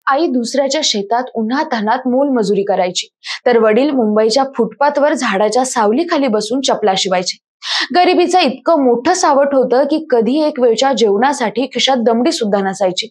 आई दुसऱ्याच्या शेतात उन्हातान्हात मोलमजुरी करायची, तर वडील मुंबईच्या फुटपाथवर झाडाच्या सावलीखाली बसून चपला शिवायचे. गरिबीचं इतकं मोठं सावट होतं की कधी एक वेळच्या जेवणासाठी खिशात दमडी सुद्धा नसायची.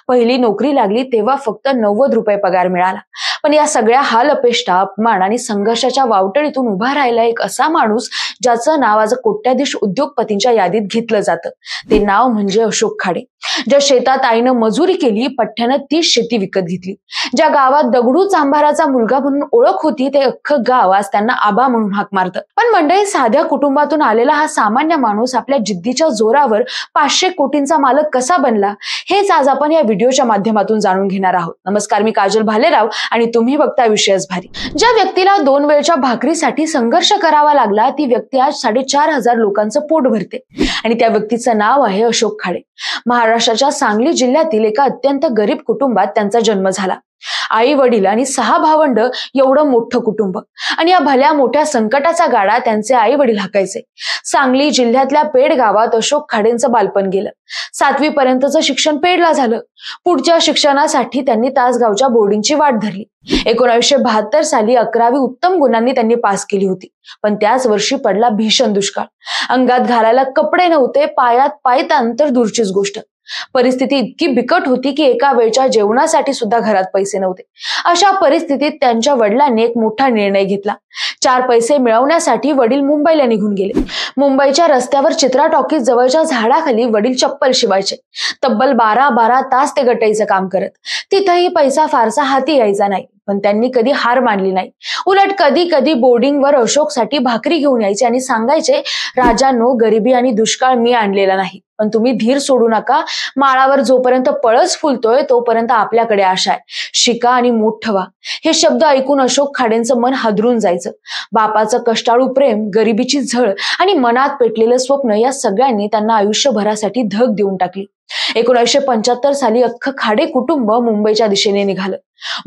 पहिली नोकरी लागली तेव्हा फक्त 90 रुपये पगार मिळाला. पण या सगळ्या हाल अपेष्टा, अपमान आणि संघर्षाच्या वावटळीतून उभा राहिला एक असा माणूस ज्याचं नाव आज कोट्याधीश उद्योगपतींच्या यादीत घेतलं जातं. ते नाव म्हणजे अशोक खाडे. ज्या शेतात आईनं मजुरी केली, पठ्ठ्यानं तीच शेती विकत घेतली. ज्या गावात दगडू चांभाराचा मुलगा म्हणून ओळख होती, ते अख्खं गाव आज त्यांना आबा म्हणून हाक मारतं. पण मंडळी, साध्या कुटुंबातून आलेला हा सामान्य माणूस आपल्या जिद्दीच्या जोरावर 500 कोटींचा मालक कसा बनला, हेच आज आपण या व्हिडिओच्या माध्यमातून जाणून घेणार आहोत. नमस्कार, मी काजल भालेराव आणि तुम्ही बघताय विषयच भारी. ज्या व्यक्तीला 2 वेळच्या भाकरीसाठी संघर्ष करावा लागला, ती व्यक्ती आज 4,500 लोकांचं पोट भरते आणि त्या व्यक्तीचं नाव आहे अशोक खाडे. महाराष्ट्राच्या सांगली जिल्ह्यातील एका अत्यंत गरीब कुटुंबात त्यांचा जन्म झाला. आई वडील आणि 6 भावंड एवढं मोठं कुटुंब, आणि या भल्या मोठ्या संकटाचा गाडा त्यांचे आई वडील हाकायचे. सांगली जिल्ह्यातल्या पेड गावात अशोक खाडेंचं बालपण गेलं. 7वी पर्यंतचं शिक्षण पेडला झालं. पुढच्या शिक्षणासाठी त्यांनी तासगावच्या बोर्डिंगची वाट धरली. 1972 साली 11वी उत्तम गुणांनी त्यांनी पास केली होती. पण त्याच वर्षी पडला भीषण दुष्काळ. अंगात घालायला कपडे नव्हते, पायात पायतान तर दूरचीच गोष्ट. परिस्थिती इतकी बिकट होती की एका वेळच्या जेवणासाठी सुद्धा घरात पैसे नव्हते. अशा परिस्थितीत त्यांच्या वडिलांनी एक मोठा निर्णय घेतला. 4 पैसे मिळवण्यासाठी वडील मुंबईला निघून गेले. मुंबईच्या रस्त्यावर चित्रा टॉकीज जवळच्या झाडाखाली वडील चप्पल शिवायचे. तब्बल 12 तास ते गटाईचं काम करत. तिथंही पैसा फारसा हाती यायचा नाही, पण त्यांनी कधी हार मानली नाही. उलट कधी कधी बोर्डिंगवर अशोकसाठी भाकरी घेऊन यायचे आणि सांगायचे, राजांनो, गरिबी आणि दुष्काळ मी आणलेला नाही, पण तुम्ही धीर सोडू नका. माळावर जोपर्यंत पळस फुलतोय तोपर्यंत आपल्याकडे आशा आहे. शिका आणि मोठं व्हा. हे शब्द ऐकून अशोक खाडेंचं मन हादरून जायचं. बापाचं कष्टाळू प्रेम, गरिबीची झळ आणि मनात पेटलेलं स्वप्न या सगळ्यांनी त्यांना आयुष्यभरासाठी धग देऊन टाकली. 1975 साली अख्खं खाडे कुटुंब मुंबईच्या दिशेने निघालं.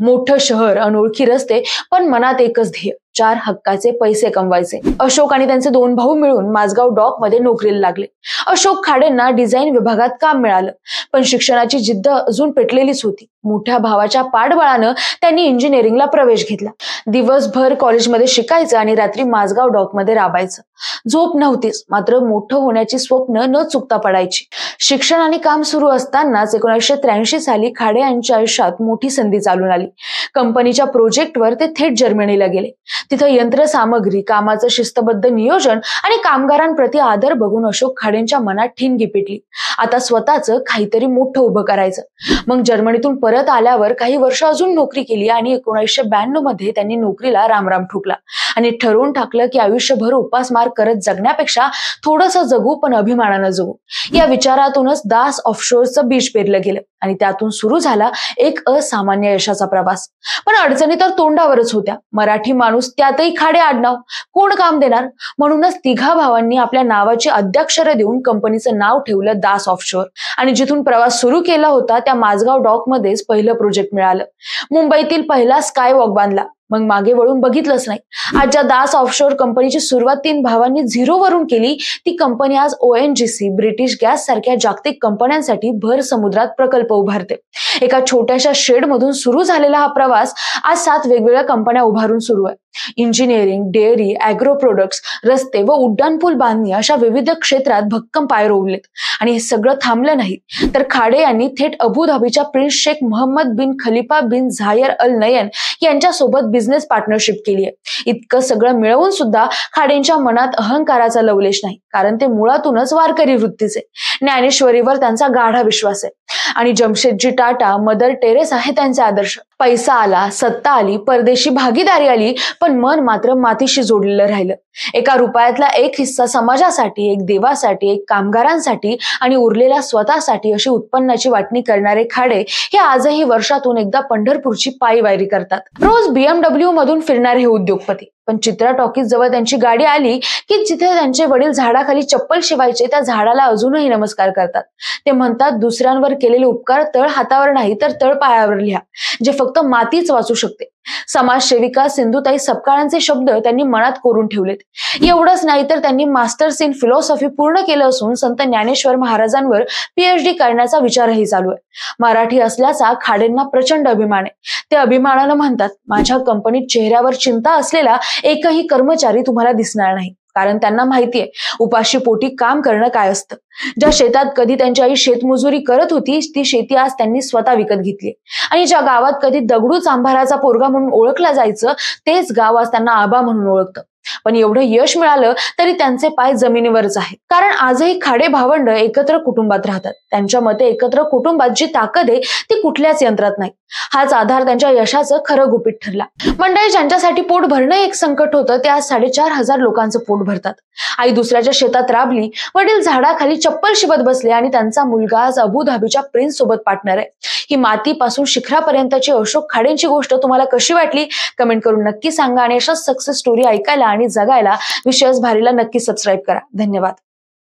मोठं शहर, अनोळखी रस्ते, पण मनात एकच ध्येय, 4 हक्काचे पैसे कमवायचे. अशोक आणि त्यांचे 2 भाऊ मिळून माझगाव डॉक मध्ये नोकरीला लागले. अशोक खाडेंना डिझाईन विभागात काम मिळालं, पण शिक्षणाची जिद्द अजून पेटलेलीच होती. मोठ्या भावाच्या पाठबळानं त्यांनी इंजिनिअरिंगला प्रवेश घेतला. दिवसभर कॉलेजमध्ये शिकायचं आणि रात्री माझगाव डॉक मध्ये राबायचं. झोप नव्हतीच, मात्र मोठं होण्याची स्वप्न न चुकता पडायची. शिक्षण आणि काम सुरू असतानाच 1983 साली खाडे यांच्या आयुष्यात मोठी संधी चालून आली. कंपनीच्या प्रोजेक्टवर ते थेट जर्मनीला गेले. तिथं यंत्रसामग्री, कामाचं शिस्तबद्ध नियोजन आणि कामगारांप्रती आदर बघून अशोक खाडेंच्या मनात ठिणगी पेटली. आता स्वतःचं काहीतरी मोठं उभं करायचं. मग जर्मनीतून परत आल्यावर काही वर्ष अजून नोकरी केली आणि 1992 मध्ये त्यांनी नोकरीला रामराम ठोकला आणि ठरवून टाकलं की आयुष्यभर उपासमार करत जगण्यापेक्षा थोडंसं जगू, पण अभिमानानं जगू. या विचारातूनच दास ऑफशोरचं बीज पेरलं गेलं आणि त्यातून सुरू झाला एक असामान्य यशाचा प्रवास. पण अडचणी तर तोंडावरच होत्या. मराठी माणूस, त्यातही खाडे आडनाव, कोण काम देणार? म्हणूनच 3 भावांनी आपल्या नावाची अद्याक्षरं देऊन कंपनीचं नाव ठेवलं दास ऑफशोर. आणि जिथून प्रवास सुरू केला होता त्या माझगाव डॉक मध्येच पहिलं प्रोजेक्ट मिळालं. मुंबईतील पहिला स्काय वॉक बांधला. मग मागे वळून बघितलंच नाही. आज ज्या दास ऑफशोर कंपनीची सुरुवात 3 भावांनी 0 वरून केली, ती कंपनी आज ONGC, ब्रिटिश गॅस सारख्या जागतिक कंपन्यांसाठी भर समुद्रात प्रकल्प उभारते. एका छोट्याशा शेड मधून सुरू झालेला हा प्रवास आज 7 वेगवेगळ्या कंपन्या उभारून सुरू आहे. इंजिनिअरिंग, डेअरी, ॲग्रो प्रोडक्ट्स, रस्ते व उड्डाणपूल बांधणी अशा विविध क्षेत्रात भक्कम पाय रोवलेत. आणि हे सगळं थांबलं नाही, तर खाडे यांनी थेट अबुधाबीच्या प्रिन्स शेख मोहम्मद बिन खलिफा बिन झायर अल नयन यांच्यासोबत बिझनेस पार्टनरशिप केली आहे. इतकं सगळं मिळवून सुद्धा खाडेंच्या मनात अहंकाराचा लवलेश नाही, कारण ते मुळातूनच वारकरी वृत्तीचे. ज्ञानेश्वरीवर त्यांचा गाढा विश्वास आहे आणि जमशेदजी टाटा, मदर टेरेसा हे त्यांचे आदर्श. पैसा आला, सत्ता आली, परदेशी भागीदारी आली, पण मन मात्र मातीशी जोडलेलं राहिलं. एका रुपयातला एक हिस्सा समाजासाठी, एक देवासाठी, एक कामगारांसाठी आणि उरलेला स्वतःसाठी अशी उत्पन्नाची वाटणी करणारे खाडे हे आजही वर्षातून एकदा पंढरपूरची पायी वारी करतात. रोज BMW मधून फिरणारे हे उद्योगपती, पण चित्रा टॉकीज जवळ त्यांची गाडी आली की जिथे त्यांचे वडील झाडाखाली चप्पल शिवायचे त्या झाडाला अजूनही नमस्कार करतात. ते म्हणतात, दुसऱ्यांवर केलेले उपकार तळ हातावर नाही तर तळ पायावर लिहा, जे फक्त मातीच वाचू शकते. समाजसेविका सिंधुताई सपकाळांचे शब्द त्यांनी मनात कोरून ठेवलेत. एवढंच नाही तर त्यांनी मास्टर्स इन फिलॉसॉफी पूर्ण केलं असून संत ज्ञानेश्वर महाराजांवर PhD करण्याचा विचारही चालू आहे. मराठी असल्याचा खाडेंना प्रचंड अभिमान आहे. ते अभिमानानं म्हणतात, माझ्या कंपनीत चेहऱ्यावर चिंता असलेला एकही कर्मचारी तुम्हाला दिसणार नाही, कारण त्यांना माहितीये उपाशी पोटी काम करणं काय असतं. ज्या शेतात कधी त्यांची आई शेतमजुरी करत होती ती शेती आज त्यांनी स्वतः विकत घेतली, आणि ज्या गावात कधी दगडू चांभाराचा पोरगा म्हणून ओळखला जायचं तेच गाव आज त्यांना आबा म्हणून ओळखतं. पण एवढं यश मिळालं तरी त्यांचे पाय जमिनीवरच आहेत, कारण आजही खाडे भावंड एकत्र कुटुंबात राहतात. त्यांच्या मते एकत्र कुटुंबात जी ताकद आहे ती कुठल्याच यंत्रात नाही. हाच आधार त्यांच्या यशाचं खरं गुपित ठरला. मंडळी, ज्यांच्यासाठी पोट भरणं एक संकट होतं ते आज 4,500 लोकांचं पोट भरतात. आई दुसऱ्याच्या शेतात राबली, वडील झाडाखाली चप्पल शिवत बसले, आणि त्यांचा मुलगा आज अबुधाबीच्या प्रिन्स सोबत पार्टनर आहे. ही मातीपासून शिखरापर्यंतची अशोक खाडेंची गोष्ट तुम्हाला कशी वाटली कमेंट करून नक्की सांगा, आणि अशाच सक्सेस स्टोरी ऐकायला आणि जगायला विश्वास भारीला नक्की सबस्क्राईब करा. धन्यवाद.